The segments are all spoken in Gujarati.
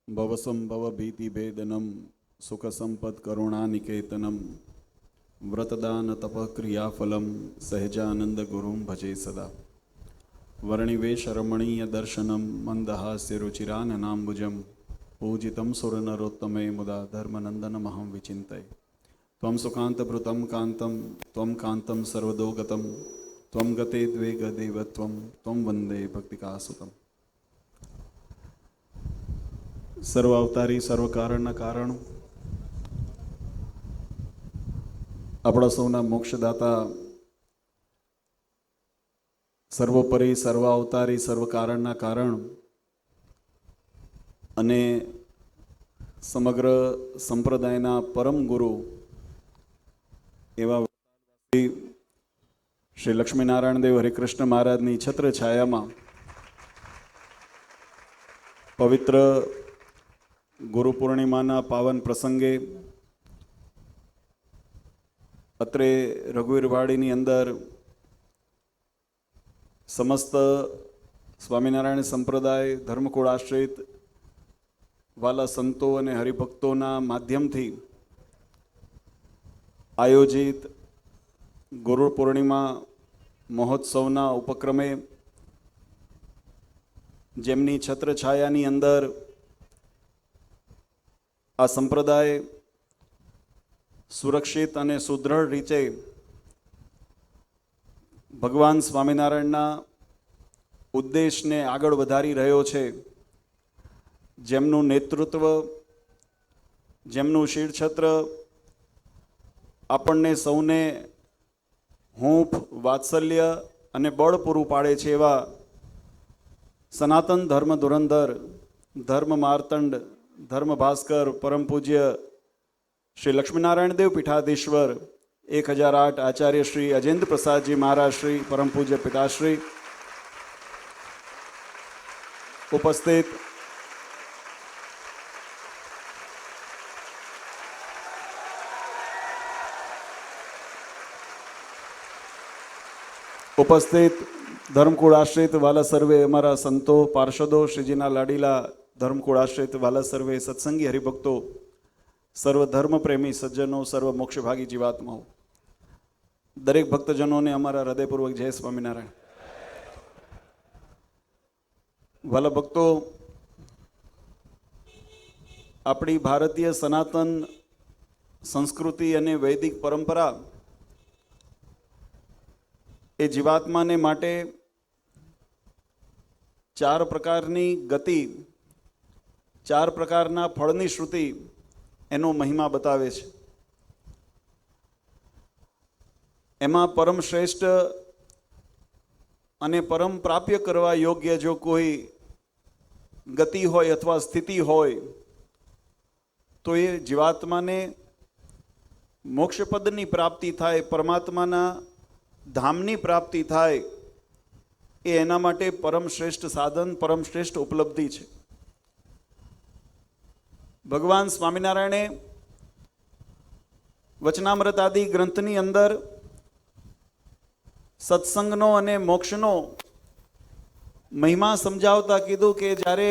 भवसंभव भीतिभेदनं सुखसंपत्करुणानिकेतनं व्रतदान तपक्रियाफलं सहजानन्दगुरुं भजे सदा। वर्णिवेशरमणीयदर्शनं मन्दहास्यरुचिराननाम्बुजं पूजितं सुरनरोत्तमे मुदा धर्मनन्दनमहं विचिन्तये। त्वं सुकान्तभृतं कान्तं त्वं कान्तं सर्वदोगतं त्वं गते द्वे गदेव त्वं वन्दे भक्तिकासुतम्। સર્વ અવતારી સર્વ કારણના કારણ આપણા સૌના મોક્ષદાતા સર્વોપરી સર્વ અવતારી સર્વ કારણના કારણ અને સમગ્ર સંપ્રદાયના પરમ ગુરુ એવા શ્રી લક્ષ્મીનારાયણ દેવ હરિકૃષ્ણ મહારાજની છત્ર છાયામાં પવિત્ર ગુરુ પૂર્ણિમાના પાવન પ્રસંગે અત્રે રઘુવીરવાડીની અંદર સમસ્ત સ્વામિનારાયણ સંપ્રદાય ધર્મકુળ આશ્રિત વાલા સંતો અને હરિભક્તોના માધ્યમથી આયોજિત ગુરુ પૂર્ણિમા મહોત્સવના ઉપક્રમે જેમની છત્રછાયાની અંદર આ સંપ્રદાય સુરક્ષિત અને સુદૃઢ રીતે ભગવાન સ્વામિનારાયણના ઉદ્દેશને આગળ વધારી રહ્યો છે, જેમનું નેતૃત્વ, જેમનું શિરછત્ર આપણને સૌને હૂંફ, વાત્સલ્ય અને બળ પૂરું પાડે છે એવા સનાતન ધર્મ ધુરંધર, ધર્મ માર્તંડ, ધર્મ ભાસ્કર, પરમ પૂજ્ય શ્રી લક્ષ્મીનારાયણ દેવ પીઠાધીશ્વર 1008 આચાર્ય શ્રી અજેન્દ્ર પ્રસાદજી મહારાજ શ્રી પરમ પૂજ્ય પિતાશ્રી ઉપસ્થિત ધર્મકુળ આશ્રિત વાલા સર્વે અમારા સંતો, પાર્ષદો, શ્રીજીના લાડીલા ધર્મકુળ આશ્રિત વાલા સર્વે સત્સંગી હરિભક્તો, સર્વ ધર્મ પ્રેમી સજ્જનો, સર્વ મોક્ષભાગી જીવાત્માઓ, દરેક ભક્તજનોને અમારા હૃદયપૂર્વક જય સ્વામિનારાયણ. વાલા ભક્તો, આપણી ભારતીય સનાતન સંસ્કૃતિ અને વૈદિક પરંપરા એ જીવાત્માને માટે 4 પ્રકારની ગતિ, 4 પ્રકારના ફળની શ્રુતિ એનો મહિમા બતાવે છે. એમાં પરમ શ્રેષ્ઠ અને પરમ પ્રાપ્ય કરવા યોગ્ય જો કોઈ ગતિ હોય અથવા સ્થિતિ હોય તો એ જીવાત્માને મોક્ષપદની પ્રાપ્તિ થાય, પરમાત્માના ધામની પ્રાપ્તિ થાય, એ એના માટે પરમ શ્રેષ્ઠ સાધન, પરમ શ્રેષ્ઠ ઉપલબ્ધિ છે. ભગવાન સ્વામિનારાયણે વચનામૃત આદિ ગ્રંથની અંદર સત્સંગનો અને મોક્ષનો મહિમા સમજાવતા કીધું કે જ્યારે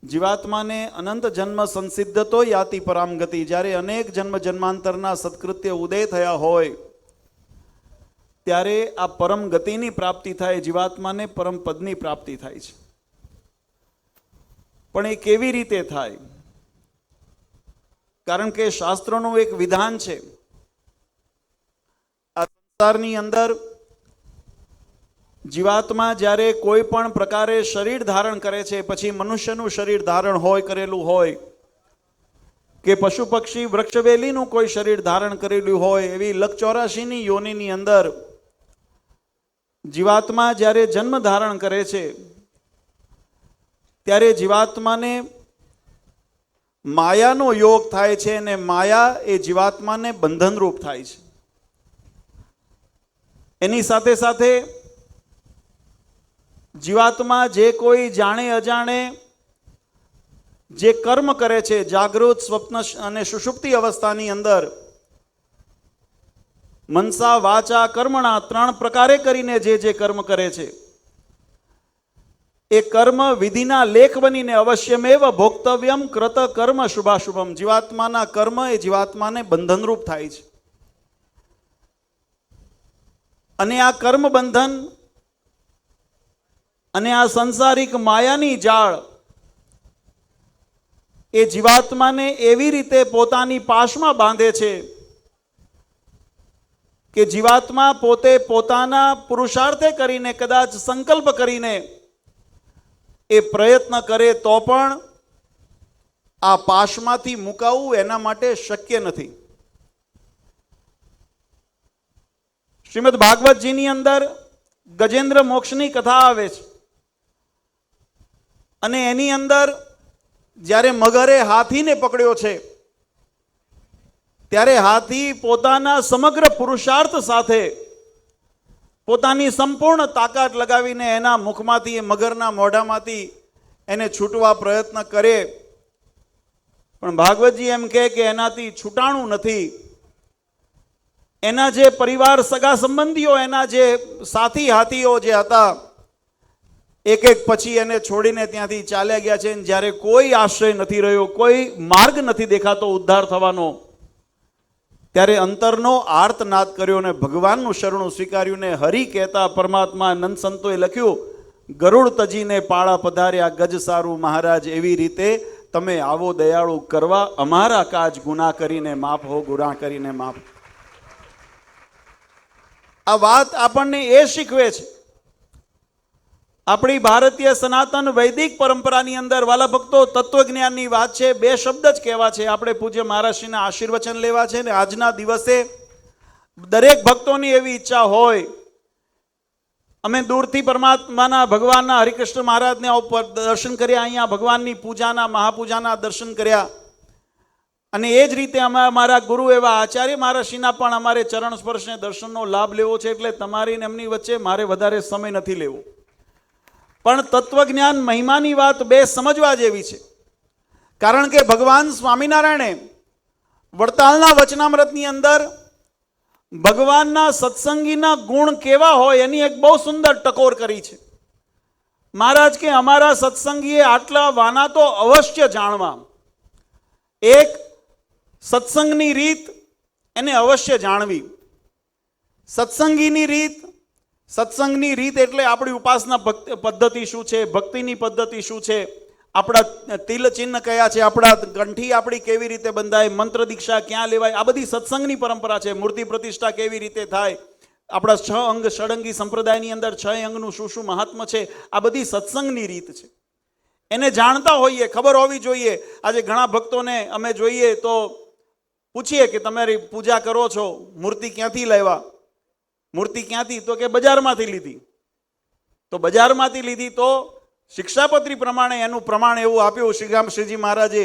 જીવાત્માને અનંત જન્મ સંસિદ્ધતો યાતિ પરામ ગતિ, જ્યારે અનેક જન્મ જન્માંતરના સત્કૃત્ય ઉદય થયા હોય ત્યારે આ પરમ ગતિની પ્રાપ્તિ થાય, જીવાત્માને પરમ પદની પ્રાપ્તિ થાય છે. પણ એ કેવી રીતે થાય? કારણ કે શાસ્ત્રોનું એક વિધાન છે. આ સંસારની અંદર જીવાત્મા જ્યારે કોઈ પણ પ્રકારે શરીર ધારણ કરે છે, પછી મનુષ્યનું શરીર ધારણ હોય, કરેલું હોય, કે પશુ પક્ષી વૃક્ષવેલીનું કોઈ શરીર ધારણ કરેલું હોય, એવી લખ 84ની યોનિની અંદર જીવાત્મા જ્યારે જન્મ ધારણ કરે છે ત્યારે જીવાત્માને માયાનો યોગ થાય છે અને માયા એ જીવાત્માને બંધનરૂપ થાય છે. એની સાથે સાથે જીવાત્મા જે કોઈ જાણે અજાણે જે કર્મ કરે છે, જાગૃત, સ્વપ્ન અને સુષુપ્તિ અવસ્થાની અંદર મનસા, વાચા, કર્મણા 3 પ્રકારે કરીને જે કર્મ કરે છે એ કર્મ વિધિના લેખ બનીને અવશ્યમેવ ભોક્તવ્યમ કૃત કર્મ શુભાશુભમ. જીવાત્માના કર્મ એ જીવાત્માને બંધનરૂપ થાય છે. અને આ કર્મ બંધન અને આ સંસારિક માયાની જાળ એ જીવાત્માને એવી રીતે પોતાની પાશમાં બાંધે છે કે જીવાત્મા પોતે પોતાના પુરુષાર્થે કરીને, કદાચ સંકલ્પ કરીને એ પ્રયત્ન કરે તો પણ આ પાશમાંથી મુકાવવું એના માટે શક્ય નથી. શ્રીમદ ભાગવતજીની અંદર ગજેન્દ્ર મોક્ષની કથા આવે છે અને એની અંદર જ્યારે મગરે હાથીને પકડ્યો છે ત્યારે હાથી પોતાના સમગ્ર પુરુષાર્થ સાથે પોતાની સંપૂર્ણ તાકાત લગાવીને એના મુખમાંથી, મગરના મોઢામાંથી એને છૂટવા પ્રયત્ન કરે, પણ ભાગવતજી એમ કહે કે એનાથી છૂટાણું નથી. એના જે પરિવાર, સગા સંબંધીઓ, એના જે સાથી હાથીઓ જે હતા, એક એક પછી એને છોડીને ત્યાંથી ચાલ્યા ગયા છે. જ્યારે કોઈ આશ્રય નથી રહ્યો, કોઈ માર્ગ નથી દેખાતો ઉદ્ધાર થવાનો, ત્યારે અંતરનો આર્તનાદ કર્યો અને ભગવાનનું શરણું સ્વીકાર્યું ને હરિ કહેતા પરમાત્મા નંદ સંતોએ લખ્યું, ગરુડ તજીને પાળા પધાર્યા ગજ સારું મહારાજ, એવી રીતે તમે આવો દયાળુ કરવા, અમારા કાજ ગુના કરીને માફ હો, ગુના કરીને માફ. આ વાત આપણને એ શીખવે છે, આપણી ભારતીય સનાતન વૈદિક પરંપરાની અંદર વાલા ભક્તો તત્વજ્ઞાનની વાત છે. બે શબ્દ જ કહેવા છે, આપણે પૂજ્ય મહારાજશ્રીના આશીર્વચન લેવા છે. ને આજના દિવસે દરેક ભક્તોની એવી ઈચ્છા હોય, અમે દૂરથી પરમાત્માના ભગવાનના હરિકૃષ્ણ મહારાજને ઉપર દર્શન કર્યા, અહીંયા ભગવાનની પૂજાના મહાપૂજાના દર્શન કર્યા, અને એ જ રીતે અમે અમારા ગુરુ એવા આચાર્ય મહારાજશ્રીના પણ અમારે ચરણ સ્પર્શને દર્શનનો લાભ લેવો છે. એટલે તમારી ને એમની વચ્ચે મારે વધારે સમય નથી લેવો, પણ તત્વજ્ઞાન મહિમાની વાત બે સમજવા જેવી છે. કારણ કે ભગવાન સ્વામિનારાયણે વડતાલના વચનામૃતની અંદર ભગવાનના સત્સંગીના ગુણ કેવા હોય એની એક બહુ સુંદર ટકોર કરી છે. મહારાજ કે અમારા સત્સંગીએ આટલા વાના તો અવશ્ય જાણવા. એક, સત્સંગની રીત એને અવશ્ય જાણવી. સત્સંગીની રીત, સત્સંગની રીત એટલે આપણી ઉપાસના પદ્ધતિ શું છે, ભક્તિની પદ્ધતિ શું છે, આપણા તિલ ચિહ્ન કયા છે, આપણા કંઠી આપણી કેવી રીતે બંધાય, મંત્ર દીક્ષા ક્યાં લેવાય, આ બધી સત્સંગની પરંપરા છે. મૂર્તિ પ્રતિષ્ઠા કેવી રીતે થાય, આપણા 6 અંગ ષડંગી સંપ્રદાયની અંદર 6 અંગનું શું શું મહાત્મ્ય છે, આ બધી સત્સંગની રીત છે. એને જાણતા હોઈએ, ખબર હોવી જોઈએ. આજે ઘણા ભક્તોને અમે જોઈએ તો પૂછીએ કે તમારી પૂજા કરો છો, મૂર્તિ ક્યાંથી લાવ્યા? મૂર્તિ ક્યાંથી? તો કે બજારમાંથી લીધી. તો બજારમાંથી લીધી તો શિક્ષાપત્રી પ્રમાણે એનું પ્રમાણ એવું આપ્યું શ્રીજી મહારાજે,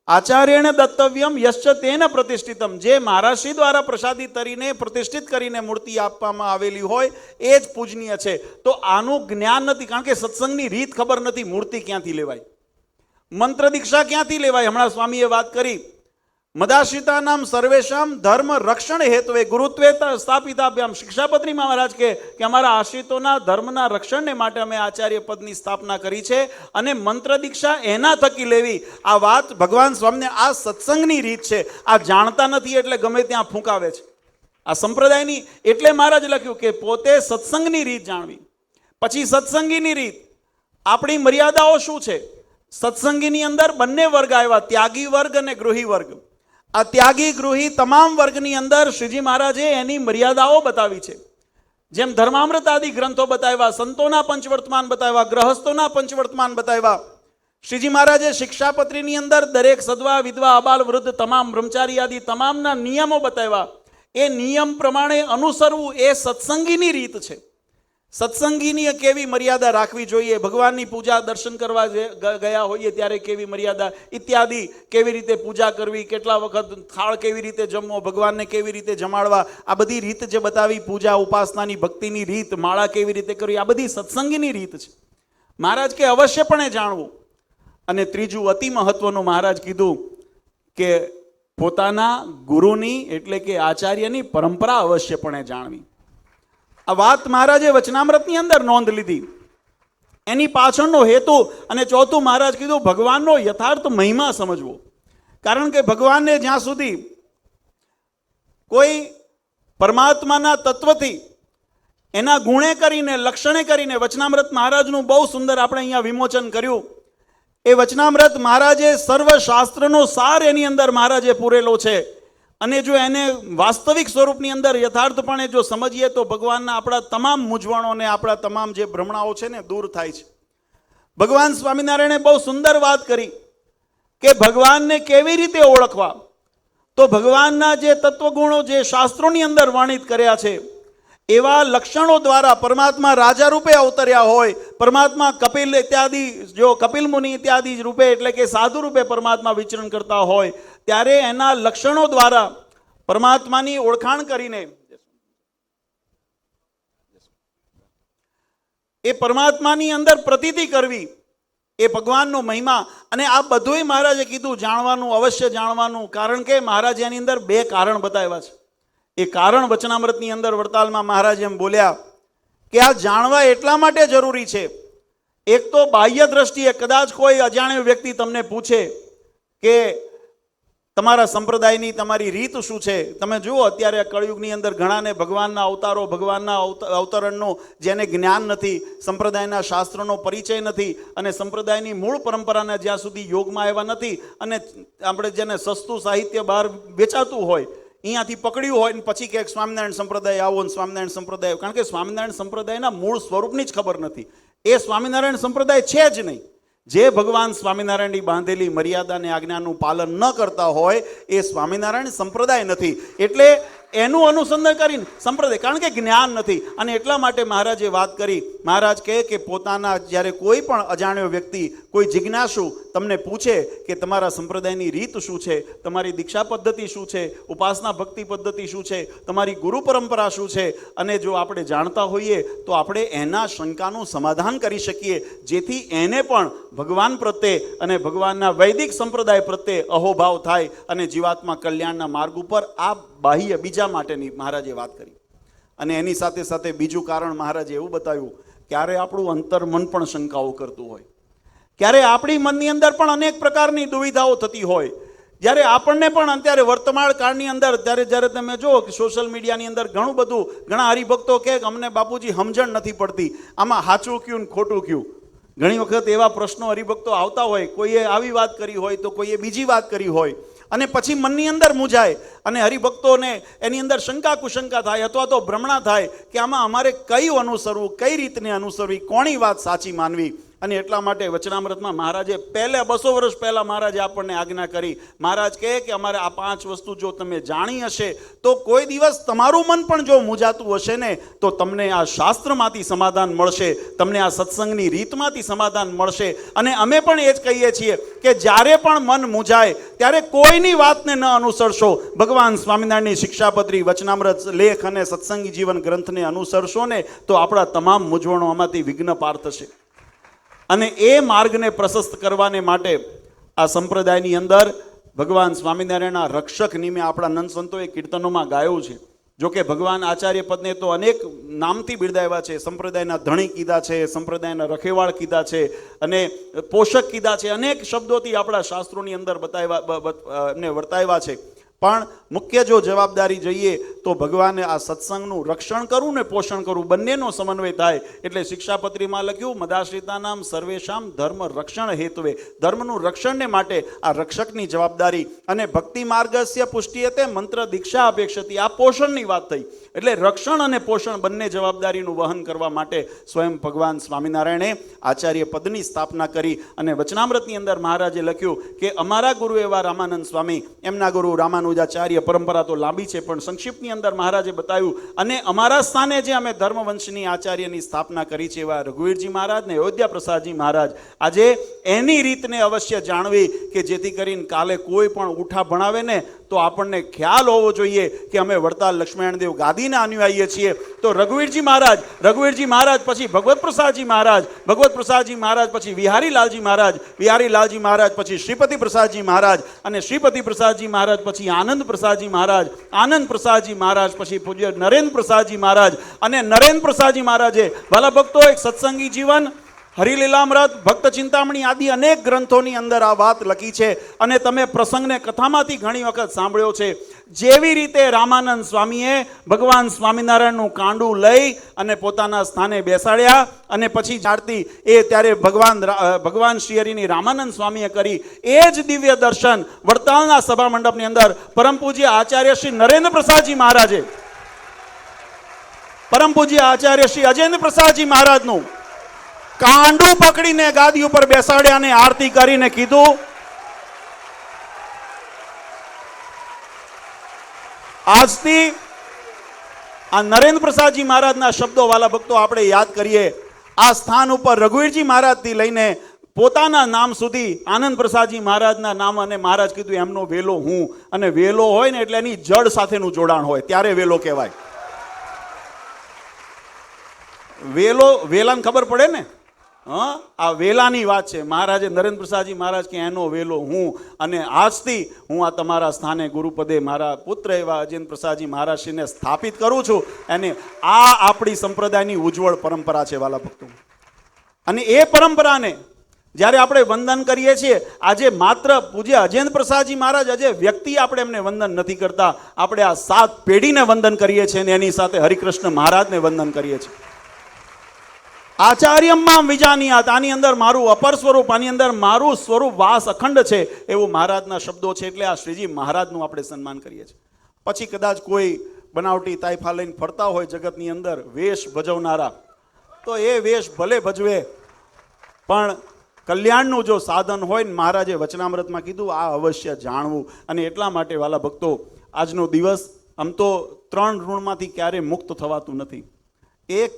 આચાર્યને દત્તવ્યમ યશ્ચ તેન પ્રતિષ્ઠિતમ. જે મહારાજશ્રી દ્વારા પ્રસાદી તરીને પ્રતિષ્ઠિત કરીને મૂર્તિ આપવામાં આવેલી હોય એ જ પૂજનીય છે. તો આનું જ્ઞાન નથી, કારણ કે સત્સંગની રીત ખબર નથી. મૂર્તિ ક્યાંથી લેવાય, મંત્ર દીક્ષા ક્યાંથી લેવાય? હમણાં સ્વામીએ વાત કરી, મદાશ્રિતા નામ સર્વેશામ ધર્મ રક્ષણ હેતુએ ગુરુત્વે સ્થાપિતાભ્યામ. શિક્ષાપત્રીમાં મહારાજ કે અમારા આશ્રિતોના ધર્મના રક્ષણને માટે અમે આચાર્ય પદની સ્થાપના કરી છે અને મંત્ર દીક્ષા એના થકી લેવી. આ વાત ભગવાન સ્વામીને, આ સત્સંગની રીત છે. આ જાણતા નથી એટલે ગમે ત્યાં ફૂંકાવે છે આ સંપ્રદાયની. એટલે મહારાજ લખ્યું કે પોતે સત્સંગની રીત જાણવી. પછી સત્સંગીની રીત, આપણી મર્યાદાઓ શું છે? સત્સંગીની અંદર બંને વર્ગ આવ્યા, ત્યાગી વર્ગ અને ગૃહી વર્ગ. આ ત્યાગી ગૃહી તમામ વર્ગની અંદર શ્રીજી મહારાજે એની મર્યાદાઓ બતાવી છે. જેમ ધર્મામૃત આદિ ગ્રંથો બતાવ્યા, સંતોના પંચવર્તમાન બતાવ્યા, ગ્રહસ્થોના પંચવર્તમાન બતાવ્યા. શ્રીજી મહારાજે શિક્ષાપત્રીની અંદર દરેક સદવા, વિધવા, અબાલ, વૃદ્ધ, તમામ બ્રહ્મચારી આદિ તમામના નિયમો બતાવ્યા. એ નિયમ પ્રમાણે અનુસરવું એ સત્સંગીની રીત છે. સત્સંગીની કેવી મર્યાદા રાખવી જોઈએ, ભગવાનની પૂજા દર્શન કરવા ગયા હોઈએ ત્યારે કેવી મર્યાદા ઇત્યાદિ, કેવી રીતે પૂજા કરવી, કેટલા વખત થાળ કેવી રીતે જમવો, ભગવાનને કેવી રીતે જમાડવા, આ બધી રીત જે બતાવી, પૂજા ઉપાસનાની ભક્તિની રીત, માળા કેવી રીતે કરવી, આ બધી સત્સંગીની રીત છે. મહારાજ કે અવશ્યપણે જાણવું. અને ત્રીજું અતિ મહત્વનું મહારાજ કીધું કે પોતાના ગુરુની એટલે કે આચાર્યની પરંપરા અવશ્યપણે જાણવી. આ વાત મહારાજે વચનામૃતની અંદર નોંધ લીધી. એની પાછળનો હેતુ, અને ચોથું મહારાજ કીધું ભગવાનનો યથાર્થ મહિમા સમજવો. કારણ કે ભગવાનને જ્યાં સુધી કોઈ પરમાત્માના તત્વથી એના ગુણે કરીને, લક્ષણે કરીને, વચનામૃત મહારાજનું બહુ સુંદર આપણે અહીંયા વિમોચન કર્યું. એ વચનામૃત મહારાજે સર્વશાસ્ત્રનો સાર એની અંદર મહારાજે પૂરેલો છે. અને જો એને વાસ્તવિક સ્વરૂપની અંદર યથાર્થપણે જો સમજીએ તો ભગવાનના આપણા તમામ મૂંઝવણોને, આપણા તમામ જે ભ્રમણાઓ છે ને દૂર થાય છે. ભગવાન સ્વામિનારાયણે બહુ સુંદર વાત કરી કે ભગવાનને કેવી રીતે ઓળખવા. તો ભગવાનના જે તત્વગુણો જે શાસ્ત્રોની અંદર વર્ણિત કર્યા છે એવા લક્ષણો દ્વારા પરમાત્મા રાજા રૂપે અવતર્યા હોય, પરમાત્મા કપિલ ઇત્યાદિ, જો કપિલ મુનિ ઇત્યાદિ રૂપે એટલે કે સાધુ રૂપે પરમાત્મા વિચરણ કરતા હોય, ત્યારે એના લક્ષણો દ્વારા પરમાત્માની ઓળખાણ કરીને એ પરમાત્માની અંદર પ્રતીતિ કરવી, એ ભગવાનનો મહિમા. અને આ બધુંય મહારાજે કીધું જાણવાનું, અવશ્ય જાણવાનું. કારણ કે મહારાજે એની અંદર બે કારણ બતાવ્યા છે. એ કારણ વચનામૃતની અંદર વડતાલમાં મહારાજ એમ બોલ્યા કે આ જાણવા એટલા માટે જરૂરી છે. એક તો બાહ્ય દ્રષ્ટિએ કદાચ કોઈ અજાણ્યો વ્યક્તિ તમને પૂછે કે તમારા સંપ્રદાયની તમારી રીત શું છે. તમે જુઓ અત્યારે કળયુગની અંદર ઘણાને ભગવાનના અવતારો, ભગવાનના અવતરણનું જેને જ્ઞાન નથી, સંપ્રદાયના શાસ્ત્રનો પરિચય નથી, અને સંપ્રદાયની મૂળ પરંપરાને જ્યાં સુધી યોગમાં આવ્યા નથી, અને આપણે જેને સસ્તું સાહિત્ય બહાર વેચાતું હોય અહીંયાથી પકડ્યું હોય ને પછી કે સ્વામિનારાયણ સંપ્રદાય આવો ને સ્વામિનારાયણ સંપ્રદાય. કારણ કે સ્વામિનારાયણ સંપ્રદાયના મૂળ સ્વરૂપની જ ખબર નથી. એ સ્વામિનારાયણ સંપ્રદાય છે જ નહીં. જે ભગવાન સ્વામિનારાયણની બાંધેલી મર્યાદાને આજ્ઞાનું પાલન ન કરતા હોય એ સ્વામિનારાયણ સંપ્રદાય નથી. એટલે એનું અનુસંધાન કરીને સંપ્રદાય, કારણ કે જ્ઞાન નથી. અને એટલા માટે મહારાજે વાત કરી. મહારાજ કહે કે પોતાના જ્યારે કોઈ પણ અજાણ્યો વ્યક્તિ, કોઈ જિજ્ઞાસુ તમને પૂછે કે તમારા સંપ્રદાયની રીત શું છે, તમારી દીક્ષા પદ્ધતિ શું છે, ઉપાસના ભક્તિ પદ્ધતિ શું છે, તમારી ગુરુ પરંપરા શું છે, અને જો આપણે જાણતા હોઈએ તો આપણે એના શંકાનું સમાધાન કરી શકીએ, જેથી એને પણ ભગવાન પ્રત્યે અને ભગવાનના વૈદિક સંપ્રદાય પ્રત્યે અહોભાવ થાય અને જીવાત્મા કલ્યાણના માર્ગ ઉપર આ બાહ્ય બીજા માટેની મહારાજે વાત કરી. અને એની સાથે સાથે બીજું કારણ મહારાજે એવું બતાવ્યું, ક્યારે આપણું અંતર મન પણ શંકાઓ કરતું હોય, ક્યારે આપણી મનની અંદર પણ અનેક પ્રકારની દુવિધાઓ થતી હોય. જ્યારે આપણને પણ અત્યારે વર્તમાન કાળની અંદર જ્યારે તમે જુઓ કે સોશિયલ મીડિયાની અંદર ઘણું બધું, ઘણા હરિભક્તો કે અમને બાપુજી સમજણ નથી પડતી, આમાં સાચું કયું ને ખોટું કયું. ઘણી વખત એવા પ્રશ્નો હરિભક્તો આવતા હોય, કોઈએ આવી વાત કરી હોય તો કોઈએ બીજી વાત કરી હોય, અને પછી મનની અંદર મૂંઝાય અને હરિભક્તોને એની અંદર શંકા કુશંકા થાય અથવા તો ભ્રમણા થાય કે આમાં અમારે કયું અનુસરવું, કઈ રીતને અનુસરવી, કોની વાત સાચી માનવી. અને એટલા માટે વચનામૃતમાં મહારાજે પહેલે 200 વર્ષ પહેલાં મહારાજે આપણને આજ્ઞા કરી. મહારાજ કહે કે અમારે આ 5 વસ્તુ જો તમે જાણી હશે તો કોઈ દિવસ તમારું મન પણ જો મૂંઝાતું હશે ને તો તમને આ શાસ્ત્રમાંથી સમાધાન મળશે, તમને આ સત્સંગની રીતમાંથી સમાધાન મળશે. અને અમે પણ એ જ કહીએ છીએ કે જ્યારે પણ મન મૂંઝાય ત્યારે કોઈની વાતને ન અનુસરશો, ભગવાન સ્વામિનારાયણની શિક્ષાપત્રી, વચનામૃત લેખ અને સત્સંગી જીવન ગ્રંથને અનુસરશો ને તો આપણા તમામ મૂંઝવણોમાંથી વિઘ્ન પાર થશે. અને એ માર્ગને પ્રશસ્ત કરવાને માટે આ સંપ્રદાયની અંદર ભગવાન સ્વામિનારાયણના રક્ષક નિમે આપણા નંદ સંતોએ કીર્તનોમાં ગાયું છે. જોકે ભગવાન આચાર્ય પદને તો અનેક નામથી બિરદાવ્યા છે. સંપ્રદાયના ધણી કીધા છે, સંપ્રદાયના રખેવાળ કીધા છે, અને પોષક કીધા છે. અનેક શબ્દોથી આપણા શાસ્ત્રોની અંદર વર્તાવ્યા છે. પણ મુખ્ય જો જવાબદારી જોઈએ તો ભગવાને આ સત્સંગનું રક્ષણ કરવું ને પોષણ કરવું બંનેનો સમન્વય થાય. એટલે શિક્ષાપત્રીમાં લખ્યું, મદાશ્રિતાનામ સર્વેશામ ધર્મ રક્ષણ હેતુવે. ધર્મનું રક્ષણને માટે આ રક્ષકની જવાબદારી. અને ભક્તિ માર્ગસ્ય પુષ્ટિયતે મંત્ર દીક્ષા અપેક્ષતી, આ પોષણની વાત થઈ. એટલે રક્ષણ અને પોષણ બંને જવાબદારીનું વહન કરવા માટે સ્વયં ભગવાન સ્વામિનારાયણે આચાર્ય પદની સ્થાપના કરી. અને વચનામૃતની અંદર મહારાજે લખ્યું કે અમારા ગુરુ એવા રામાનંદ સ્વામી, એમના ગુરુ રામાનુજાચાર્ય, પરંપરા તો લાંબી છે પણ સંક્ષિપ્તની અંદર મહારાજે બતાવ્યું. અને અમારા સ્થાને જે અમે ધર્મવંશની આચાર્યની સ્થાપના કરી છે એવા રઘુવીરજી મહારાજ ને અયોધ્યા પ્રસાદજી મહારાજ, આજે એની રીતને અવશ્ય જાણવી કે જેથી કરીને કાલે કોઈ પણ ઉઠા ભણાવે ને તો આપણને ખ્યાલ હોવો જોઈએ કે અમે વડતાલ લક્ષ્મણદેવ ગાદીના અનુયાયી છીએ. તો રઘુવીરજી મહારાજ પછી ભગવત પ્રસાદજી મહારાજ પછી વિહારીલાલજી મહારાજ પછી શ્રીપતિ પ્રસાદજી મહારાજ, અને શ્રીપતિ પ્રસાદજી મહારાજ પછી આનંદ પ્રસાદજી મહારાજ પછી પૂજ્ય નરેન્દ્ર પ્રસાદજી મહારાજ. અને નરેન્દ્ર પ્રસાદજી મહારાજે, ભલા ભક્તો, એક સત્સંગી જીવન હરિલીલામૃત, ભક્ત ચિંતામણી આદિ અનેક ગ્રંથોની અંદર આ વાત લખી છે અને તમે પ્રસંગને કથામાંથી ઘણી વખત સાંભળ્યો છે. જેવી રીતે રામાનંદ સ્વામીએ ભગવાન સ્વામિનારાયણનું કાંડું લઈ અને પોતાના સ્થાને બેસાડ્યા અને પછી આરતી એ ત્યારે ભગવાન શ્રી હરિની રામાનંદ સ્વામીએ કરી, એ જ દિવ્ય દર્શન વડતાલના સભા મંડપની અંદર પરમ પૂજ્ય આચાર્ય શ્રી નરેન્દ્ર પ્રસાદજી મહારાજે, પરમ પૂજ્ય આચાર્ય શ્રી અજેન્દ્ર પ્રસાદજી મહારાજનું કાંડું પકડીને ગાદી ઉપર બેસાડ્યા અને આરતી કરીને કીધું, આજથી આ નરેન્દ્ર પ્રસાદજી મહારાજના શબ્દો વાલા ભક્તો આપણે યાદ કરીએ. આ સ્થાન ઉપર રઘુવીરજી મહારાજથી લઈને પોતાના નામ સુધી આનંદ પ્રસાદજી મહારાજના નામ, અને મહારાજ કીધું એમનો વેલો હું, અને વેલો હોય ને એટલે એની જડ સાથેનું જોડાણ હોય ત્યારે વેલો કહેવાય. વેલાને ખબર પડે ને, હા, આ વેલાની વાત છે. મહારાજે નરેન્દ્ર પ્રસાદજી મહારાજ કે એનો વેલો હું, અને આજથી હું આ તમારા સ્થાને ગુરુપદે મારા પુત્ર એવા અજેન્દ્ર પ્રસાદજી મહારાજશ્રીને સ્થાપિત કરું છું. અને આ આપણી સંપ્રદાયની ઉજ્જવળ પરંપરા છે વાલા ભક્તો. અને એ પરંપરાને જ્યારે આપણે વંદન કરીએ છીએ, આજે માત્ર પૂજ્ય અજેન્દ્ર પ્રસાદજી મહારાજ અજે વ્યક્તિ આપણે એમને વંદન નથી કરતા, આપણે આ 7 પેઢીને વંદન કરીએ છીએ અને એની સાથે હરિકૃષ્ણ મહારાજને વંદન કરીએ છીએ. આચાર્યમાં વિજાનિયાત, આની અંદર મારું અપર સ્વરૂપ, આની અંદર મારું સ્વરૂપ વાસ અખંડ છે, એવું મહારાજના શબ્દો છે. એટલે આ શ્રીજી મહારાજનું આપણે સન્માન કરીએ છીએ. પછી કદાચ કોઈ બનાવટી તાઇફા લઈને ફરતા હોય જગતની અંદર વેશ ભજવનારા, તો એ વેશ ભલે ભજવે, પણ કલ્યાણનું જો સાધન હોય ને, મહારાજે વચનામૃતમાં કીધું આ અવશ્ય જાણવું. અને એટલા માટે વાલા ભક્તો, આજનો દિવસ આમ તો 3 ઋણમાંથી ક્યારેય મુક્ત થવાતું નથી. એક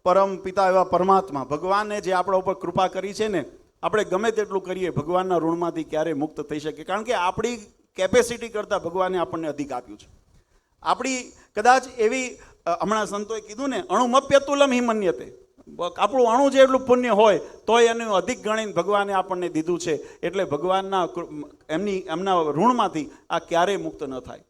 પરમ પિતા એવા પરમાત્મા ભગવાને જે આપણા ઉપર કૃપા કરી છે ને, આપણે ગમે તેટલું કરીએ ભગવાનના ઋણમાંથી ક્યારેય મુક્ત થઈ શકે, કારણ કે આપણી કેપેસિટી કરતાં ભગવાને આપણને અધિક આપ્યું છે. આપણી કદાચ એવી, હમણાં સંતોએ કીધું ને, અણુમપ્યતુલમ હિ મન્યતે, આપણું અણુ જેટલું પુણ્ય હોય તોય એનું અધિક ગણીને ભગવાને આપણને દીધું છે. એટલે ભગવાનના એમના ઋણમાંથી આ ક્યારેય મુક્ત ન થાય.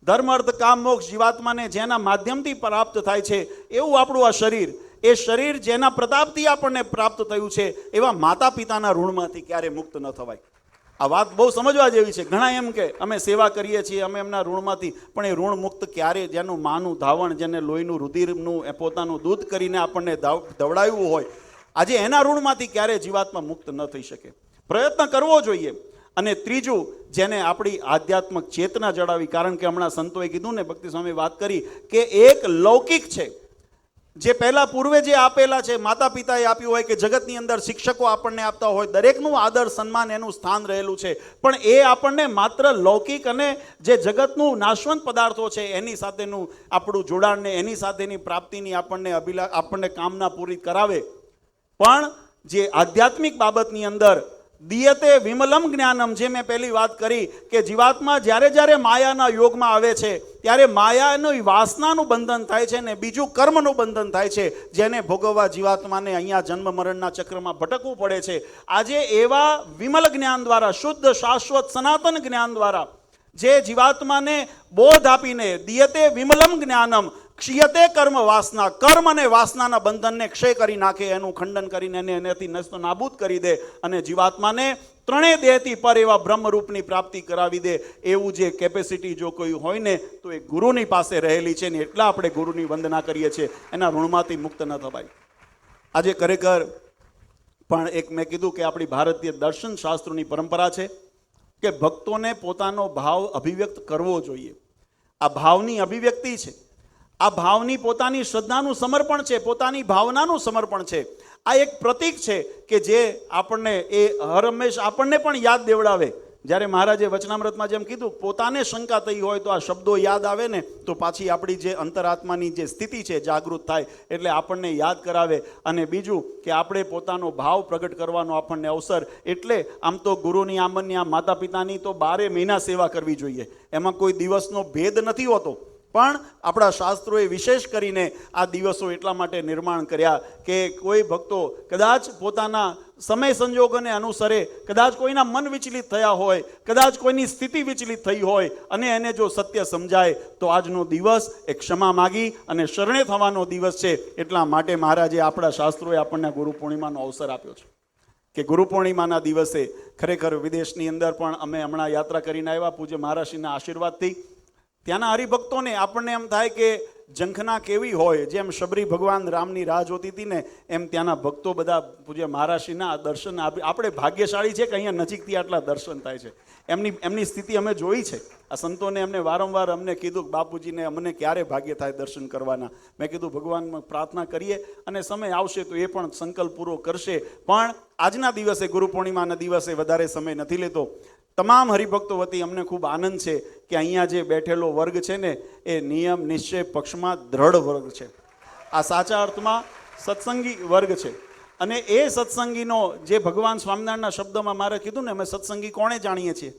ધર્મ અર્થ કામ મોક્ષ જીવાત્માને જેના માધ્યમથી પ્રાપ્ત થાય છે, એવું આપણું આ શરીર, એ શરીર જેના પ્રતાપથી આપણને પ્રાપ્ત થયું છે, એવા માતા પિતાના ઋણમાંથી ક્યારે મુક્ત ન થવાય. આ વાત બહુ સમજવા જેવી છે. ઘણા એમ કે અમે સેવા કરીએ છીએ, અમે એમના ઋણમાંથી, પણ એ ઋણ મુક્ત ક્યારે, જેનું માનું ધાવણ, જેને લોહીનું રુધિરનું પોતાનું દૂધ કરીને આપણને દવડાવ્યું હોય, આજે એના ઋણમાંથી ક્યારે જીવાત્મા મુક્ત ન થઈ શકે. પ્રયત્ન કરવો જોઈએ. અને ત્રીજું, જેને આપણી આધ્યાત્મિક ચેતના જણાવી, કારણ કે હમણાં સંતોએ કીધું ને, ભક્તિ સ્વામી વાત કરી કે એક લૌકિક છે, જે પહેલા પૂર્વે જે આપેલા છે, માતા પિતાએ આપ્યું હોય કે જગતની અંદર શિક્ષકો આપણને આપતા હોય, દરેકનું આદર સન્માન એનું સ્થાન રહેલું છે, પણ એ આપણને માત્ર લૌકિક અને જે જગતનું નાશવંત પદાર્થો છે એની સાથેનું આપણું જોડાણને, એની સાથેની પ્રાપ્તિની આપણને કામના પૂરી કરાવે. પણ જે આધ્યાત્મિક બાબતની અંદર દિયતે વિમલમ જ્ઞાનમ, જે મેં પહેલી વાત કરી કે જીવાત્મા જ્યારે જ્યારે માયાના યોગમાં આવે છે ત્યારે માયાનું વાસનાનું બંધન થાય છે ને બીજું કર્મનું બંધન થાય છે, જેને ભોગવવા જીવાત્માને અહીંયા જન્મ મરણના ચક્રમાં ભટકવું પડે છે. આજે એવા વિમલ જ્ઞાન દ્વારા, શુદ્ધ શાશ્વત સનાતન જ્ઞાન દ્વારા જે જીવાત્માને બોધ આપીને દિયતે વિમલમ જ્ઞાનમ ક્ષીયતે કર્મ વાસના, કર્મ અને વાસનાના બંધનને ક્ષય કરી નાખે, એનું ખંડન કરીને એનાથી નસ્તો નાબૂદ કરી દે અને જીવાત્માને ત્રણેય દેહથી પર એવા બ્રહ્મરૂપની પ્રાપ્તિ કરાવી દે, એવું જે કેપેસિટી જો કોઈ હોય ને તો એ ગુરુની પાસે રહેલી છે ને, એટલા આપણે ગુરુની વંદના કરીએ છીએ. એના ઋણમાંથી મુક્ત ન થવાય. આજે ખરેખર પણ એક મેં કીધું કે આપણી ભારતીય દર્શન શાસ્ત્રોની પરંપરા છે કે ભક્તોને પોતાનો ભાવ અભિવ્યક્ત કરવો જોઈએ. આ ભાવની અભિવ્યક્તિ છે, આ ભાવની પોતાની શ્રદ્ધાનું સમર્પણ છે, પોતાની ભાવનાનું સમર્પણ છે. આ એક પ્રતીક છે કે જે આપણને એ હર હંમેશ આપણને પણ યાદ દેવડાવે. જ્યારે મહારાજે વચનામૃતમાં જેમ કીધું, પોતાને શંકા થઈ હોય તો આ શબ્દો યાદ આવે ને તો પાછી આપણી જે અંતરાત્માની જે સ્થિતિ છે જાગૃત થાય, એટલે આપણને યાદ કરાવે. અને બીજું કે આપણે પોતાનો ભાવ પ્રગટ કરવાનો આપણને અવસર. એટલે આમ તો ગુરુની આમની, આ માતા પિતાની તો 12 મહિના સેવા કરવી જોઈએ, એમાં કોઈ દિવસનો ભેદ નથી હોતો. પણ આપણા શાસ્ત્રોએ વિશેષ કરીને આ દિવસો એટલા માટે નિર્માણ કર્યા કે કોઈ ભક્તો કદાચ પોતાના સમય સંજોગોને અનુસરે, કદાચ કોઈના મન વિચલિત થયા હોય, કદાચ કોઈની સ્થિતિ વિચલિત થઈ હોય અને એને જો સત્ય સમજાય તો આજનો દિવસ એ ક્ષમા માગી અને શરણે થવાનો દિવસ છે. એટલા માટે મહારાજે આપણા શાસ્ત્રોએ આપણને ગુરુ પૂર્ણિમાનો અવસર આપ્યો છે કે ગુરુ પૂર્ણિમાના દિવસે ખરેખર વિદેશની અંદર પણ અમે હમણાં યાત્રા કરીને આવ્યા પૂજ્ય મહારાજશ્રીના આશીર્વાદથી. ત્યાંના હરિભક્તોને આપણને એમ થાય કે ઝંખના કેવી હોય, જેમ શબરી ભગવાન રામની રાહ જોતી હતી ને એમ ત્યાંના ભક્તો બધા પૂજ્ય મહારાજશ્રીના દર્શન આપણે ભાગ્યશાળી છે કે અહીંયા નજીકથી આટલા દર્શન થાય છે. એમની સ્થિતિ અમે જોઈ છે. આ સંતોને એમને વારંવાર અમને કીધું કે બાપુજીને અમને ક્યારે ભાગ્ય થાય દર્શન કરવાના. મેં કીધું ભગવાનમાં પ્રાર્થના કરીએ અને સમય આવશે તો એ પણ સંકલ્પ પૂરો કરશે. પણ આજના દિવસે ગુરુ પૂર્ણિમાના દિવસે વધારે સમય નથી લેતો. તમામ હરિભક્તો વતી અમને ખૂબ આનંદ છે કે અહીંયા જે બેઠેલો વર્ગ છે ને એ નિયમ નિશ્ચય પક્ષમાં દ્રઢ વર્ગ છે. આ સાચા અર્થમાં સત્સંગી વર્ગ છે. અને એ સત્સંગીનો જે ભગવાન સ્વામિનારાયણના શબ્દમાં મારે કીધું ને, અમે સત્સંગી કોણે જાણીએ છીએ?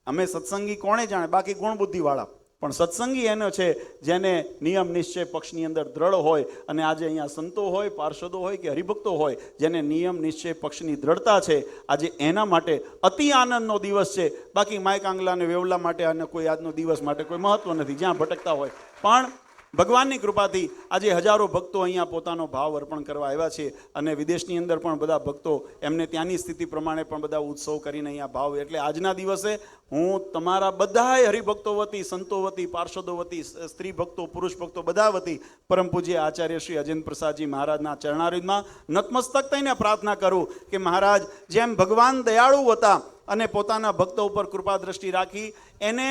અમે સત્સંગી કોણે જાણે? બાકી ગુણ બુદ્ધિવાળા. પણ સત્સંગી એનો છે જેને નિયમ નિશ્ચય પક્ષની અંદર દ્રઢ હોય. અને આજે અહીંયા સંતો હોય, પાર્ષદો હોય કે હરિભક્તો હોય જેને નિયમ નિશ્ચય પક્ષની દ્રઢતા છે, આજે એના માટે અતિ આનંદનો દિવસ છે. બાકી માયકાંગલા અને વેવલા માટે અને કોઈ આજનો દિવસ માટે કોઈ મહત્વ નથી, જ્યાં ભટકતા હોય. પણ ભગવાનની કૃપાથી આજે હજારો ભક્તો અહીંયા પોતાનો ભાવ અર્પણ કરવા આવ્યા છે. અને વિદેશની અંદર પણ બધા ભક્તો એમને ત્યાંની સ્થિતિ પ્રમાણે પણ બધા ઉત્સવ કરીને અહીંયા ભાવ. એટલે આજના દિવસે હું તમારા બધાય હરિભક્તો વતી, સંતો વતી, પાર્ષદો વતી, સ્ત્રી ભક્તો, પુરુષ ભક્તો બધા વતી પરમ પૂજ્ય આચાર્ય શ્રી અજેન્દ્ર પ્રસાદજી મહારાજના ચરણારવિંદમાં નતમસ્તક થઈને પ્રાર્થના કરું કે મહારાજ જેમ ભગવાન દયાળુ હતા અને પોતાના ભક્તો ઉપર કૃપા દ્રષ્ટિ રાખી એને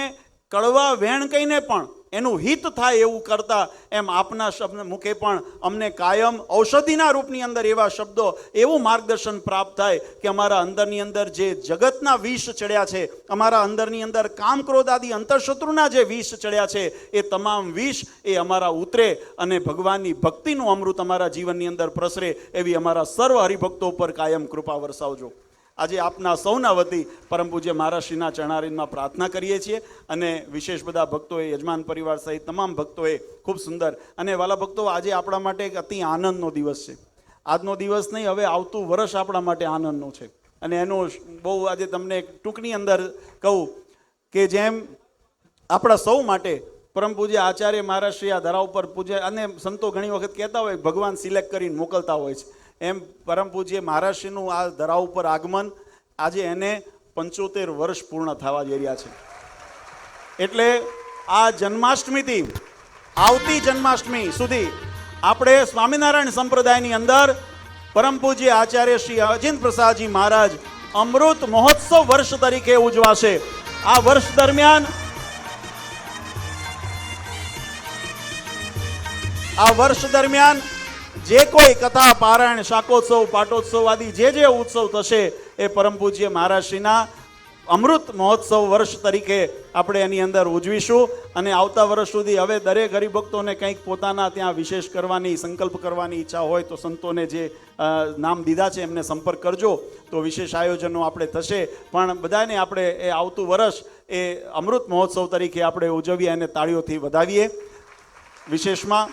કડવા વેણ કહીને પણ એનું હિત થાય એવું કરતા, એમ આપના શબ્દ મુખે પણ અમને કાયમ ઔષધિના રૂપની અંદર એવા શબ્દો, એવું માર્ગદર્શન પ્રાપ્ત થાય કે અમારા અંદરની અંદર જે જગતના વિષ ચડ્યા છે, અમારા અંદરની અંદર કામ ક્રોધ આદિ અંતરશત્રુના જે વિષ ચડ્યા છે, એ તમામ વિષ એ અમારા ઉતરે અને ભગવાનની ભક્તિનું અમૃત અમારા જીવનની અંદર પ્રસરે એવી અમારા સર્વ હરિભક્તો પર કાયમ કૃપા વરસાવજો. આજે આપના સૌના વતી પરમ પૂજ્ય મહારાજશ્રીના ચરણારવિંદમાં પ્રાર્થના કરીએ છીએ. અને વિશેષ બધા ભક્તોએ, યજમાન પરિવાર સહિત તમામ ભક્તોએ ખૂબ સુંદર. અને વાલા ભક્તો, આજે આપણા માટે એક અતિ આનંદનો દિવસ છે. આજનો દિવસ નહીં, હવે આવતું વર્ષ આપણા માટે આનંદનું છે. અને એનું બહુ આજે તમને ટૂંકની અંદર કહું કે જેમ આપણા સૌ માટે પરમ પૂજ્ય આચાર્ય મહારાજશ્રી આ ધરા ઉપર પૂજ્ય, અને સંતો ઘણી વખત કહેતા હોય ભગવાન સિલેક્ટ કરીને મોકલતા હોય છે, એમ પરમ પૂજ્ય મહારાજશ્રીનું આ ધરા ઉપર આગમન આજે એને 75 વર્ષ પૂર્ણ થવા જઈ રહ્યા છે. એટલે આ જન્માષ્ટમીથી આવતી જન્માષ્ટમી સુધી આપણે સ્વામિનારાયણ સંપ્રદાયની અંદર પરમ પૂજ્ય આચાર્ય શ્રી અજેન્દ્ર પ્રસાદજી મહારાજ અમૃત મહોત્સવ વર્ષ તરીકે ઉજવાશે. આ વર્ષ દરમિયાન જે કોઈ કથા, પારાયણ, શાકોત્સવ, પાટોત્સવ આદિ જે ઉત્સવ થશે એ પરમ પૂજ્ય મહારાજશ્રીના અમૃત મહોત્સવ વર્ષ તરીકે આપણે એની અંદર ઉજવીશું. અને આવતા વર્ષ સુધી હવે દરેક હરિભક્તોને કંઈક પોતાના ત્યાં વિશેષ કરવાની, સંકલ્પ કરવાની ઈચ્છા હોય તો સંતોને જે નામ દીધા છે એમને સંપર્ક કરજો, તો વિશેષ આયોજનો આપણે થશે. પણ બધાને આપણે એ આવતું વર્ષ એ અમૃત મહોત્સવ તરીકે આપણે ઉજવીએ અને તાળીઓથી વધાવીએ. વિશેષમાં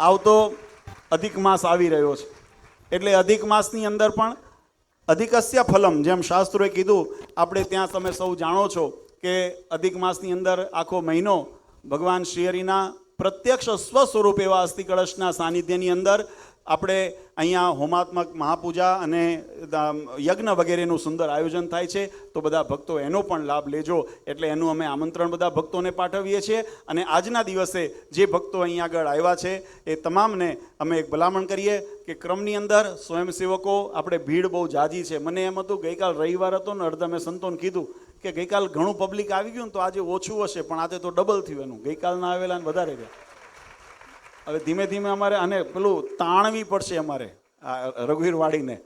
આવતો અધિક માસ આવી રહ્યો છે, એટલે અધિક માસની અંદર પણ અધિકસ્ય ફલમ, જેમ શાસ્ત્રોએ કીધું, આપણે ત્યાં તમે સૌ જાણો છો કે અધિક માસની અંદર આખો મહિનો ભગવાન શ્રીહરિના પ્રત્યક્ષ સ્વસ્વરૂપ એવા અસ્થિ કળશના સાનિધ્યની અંદર આપણે અહીંયા હોમાત્મક મહાપૂજા અને યજ્ઞ વગેરેનું સુંદર આયોજન થાય છે. તો બધા ભક્તો એનો પણ લાભ લેજો. એટલે એનું અમે આમંત્રણ બધા ભક્તોને પાઠવીએ છીએ. અને આજના દિવસે જે ભક્તો અહીંયા આગળ આવ્યા છે એ તમામને અમે એક ભલામણ કરીએ કે ક્રમની અંદર સ્વયંસેવકો, આપણે ભીડ બહુ જાજી છે. મને એમ હતું ગઈકાલ રવિવાર હતો ને, અડધા મેં સંતોને કીધું કે ગઈકાલ ઘણું પબ્લિક આવી ગયું ને તો આજે ઓછું હશે, પણ આજે તો ડબલ થયું એનું. ગઈકાલના આવેલા ને વધારે ગયા. હવે ધીમે ધીમે અમારે આને પેલું તાણવી પડશે, અમારે આ રઘુવીરવાડીને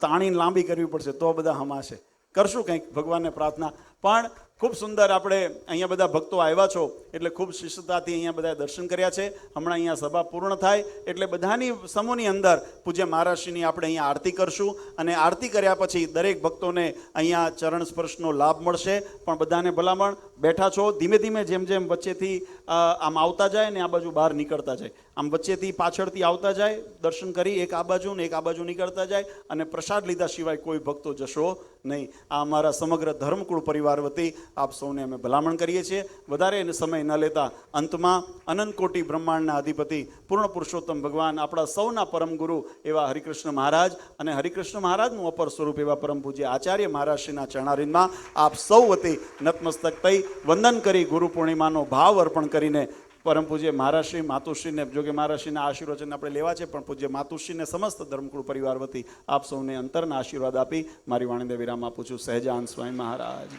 તાણીને લાંબી કરવી પડશે તો બધા હમાશે. કરશું કંઈક, ભગવાનને પ્રાર્થના. પણ ખૂબ સુંદર આપણે અહીંયા બધા ભક્તો આવ્યા છો એટલે ખૂબ શિસ્તતાથી અહીંયા બધા દર્શન કર્યા છે. હમણાં અહીંયા સભા પૂર્ણ થાય એટલે બધાની સમૂહની અંદર પૂજ્ય મહારાજશ્રીની આપણે અહીંયા આરતી કરશું અને આરતી કર્યા પછી દરેક ભક્તોને અહીંયા ચરણ સ્પર્શનો લાભ મળશે. પણ બધાને ભલામણ બેઠા છો, ધીમે ધીમે જેમ જેમ વચ્ચેથી આમ આવતા જાય ને આ બાજુ બહાર નીકળતા જાય, આમ વચ્ચેથી પાછળથી આવતા જાય, દર્શન કરી એક આ બાજુ ને એક આ બાજુ નીકળતા જાય અને પ્રસાદ લીધા સિવાય કોઈ ભક્તો જશો નહીં. આ અમારા સમગ્ર ધર્મકુળ પરિવાર વતી આપ સૌને અમે ભલામણ કરીએ છીએ. વધારે સમય ન લેતા અંતમાં અનંત કોટી બ્રહ્માંડના અધિપતિ પૂર્ણ પુરુષોત્તમ ભગવાન આપણા સૌના પરમ ગુરુ એવા હરિકૃષ્ણ મહારાજ અને હરિકૃષ્ણ મહારાજનું અપર સ્વરૂપ એવા પરમ પૂજ્ય આચાર્ય મહારાજશ્રીના ચરણારવિંદમાં આપ સૌ વતી નતમસ્તક થઈ વંદન કરી ગુરુ પૂર્ણિમાનો ભાવ અર્પણ કરીને પરમ પૂજ્ય મહારાજશ્રી માતુશ્રીને, જોકે મહારાજશ્રીના આશીર્વચન આપણે લેવા છે, પણ પૂજ્ય માતુશ્રીને સમસ્ત ધર્મકુળ પરિવાર વતી આપ સૌને અંતરના આશીર્વાદ આપી મારી વાણીને વિરામ આપું છું. સહેજાનંદ સ્વામી મહારાજ.